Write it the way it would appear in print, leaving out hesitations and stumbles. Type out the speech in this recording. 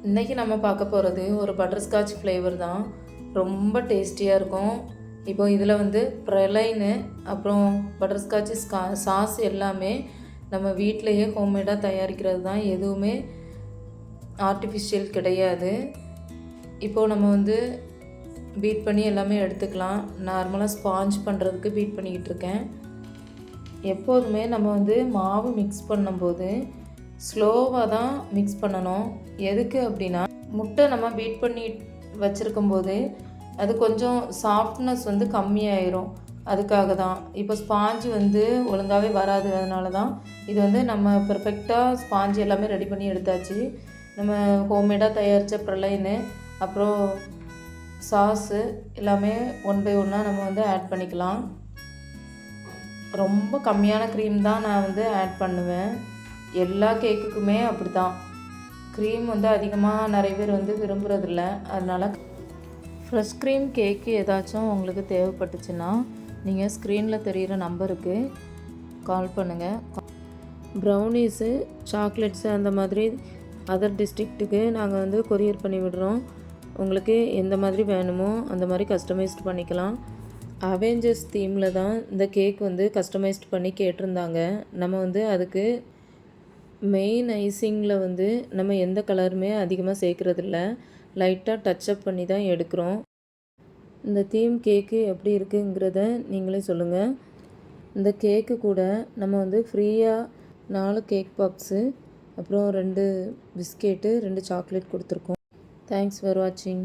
இன்றைக்கி நம்ம பார்க்க போகிறது ஒரு பட்டர்ஸ்காட்ச் ஃப்ளேவர் தான். ரொம்ப டேஸ்டியாக இருக்கும். இப்போ இதில் வந்து ப்ரலைனு அப்புறம் பட்டர்ஸ்காட்ச் சாஸ் எல்லாமே நம்ம வீட்டிலையே ஹோம்மேடாக தயாரிக்கிறது தான். எதுவுமே ஆர்டிஃபிஷியல் கிடையாது. இப்போது நம்ம வந்து பீட் பண்ணி எல்லாமே எடுத்துக்கலாம். நார்மலாக ஸ்பாஞ்ச் பண்ணுறதுக்கு பீட் பண்ணிக்கிட்டு இருக்கேன். எப்போதுமே நம்ம வந்து மாவு மிக்ஸ் பண்ணும்போது ஸ்லோவாக தான் மிக்ஸ் பண்ணணும். எதுக்கு அப்படின்னா, முட்டை நம்ம பீட் பண்ணி வச்சுருக்கும் போது அது கொஞ்சம் சாஃப்ட்னஸ் வந்து கம்மியாயிரும். அதுக்காக தான். இப்போ ஸ்பாஞ்சு வந்து ஒழுங்காகவே வராது. அதனால தான் இது வந்து நம்ம பெர்ஃபெக்டாக ஸ்பாஞ்சு எல்லாமே ரெடி பண்ணி எடுத்தாச்சு. நம்ம ஹோம்மேடாக தயாரித்த ப்ரலைனு அப்புறம் சாஸு எல்லாமே ஒன் பை ஒன்னாக நம்ம வந்து ஆட் பண்ணிக்கலாம். ரொம்ப கம்மியான க்ரீம் தான் நான் வந்து ஆட் பண்ணுவேன். எல்லா கேக்குக்குமே அப்படி தான். க்ரீம் வந்து அதிகமாக நிறைய பேர் வந்து விரும்புகிறதில்ல. அதனால் ஃப்ரெஷ் க்ரீம் கேக்கு ஏதாச்சும் உங்களுக்கு தேவைப்பட்டுச்சுன்னா நீங்கள் ஸ்க்ரீனில் தெரிகிற நம்பருக்கு கால் பண்ணுங்கள். ப்ரௌனீஸு, சாக்லேட்ஸு அந்த மாதிரி அதர் டிஸ்ட்ரிக்ட்டுக்கு நாங்கள் வந்து கொரியர் பண்ணி விடுறோம். உங்களுக்கு எந்த மாதிரி வேணுமோ அந்த மாதிரி கஸ்டமைஸ்ட் பண்ணிக்கலாம். அவெஞ்சர்ஸ் தீமில் தான் இந்த கேக் வந்து கஸ்டமைஸ்ட் பண்ணி கேட்டிருந்தாங்க. நம்ம வந்து அதுக்கு மெயின் ஐசிங்கில் வந்து நம்ம எந்த கலருமே அதிகமாக சேர்க்குறதில்ல. லைட்டாக டச்சப் பண்ணி தான் எடுக்கிறோம். இந்த தீம் கேக்கு எப்படி இருக்குங்கிறத நீங்களே சொல்லுங்கள். இந்த கேக்கு கூட நம்ம வந்து ஃப்ரீயாக 4 கேக் பப்ஸு அப்புறம் 2 பிஸ்கெட்டு 2 சாக்லேட் கொடுத்துருக்கோம். தேங்க்ஸ் ஃபார் வாட்சிங்.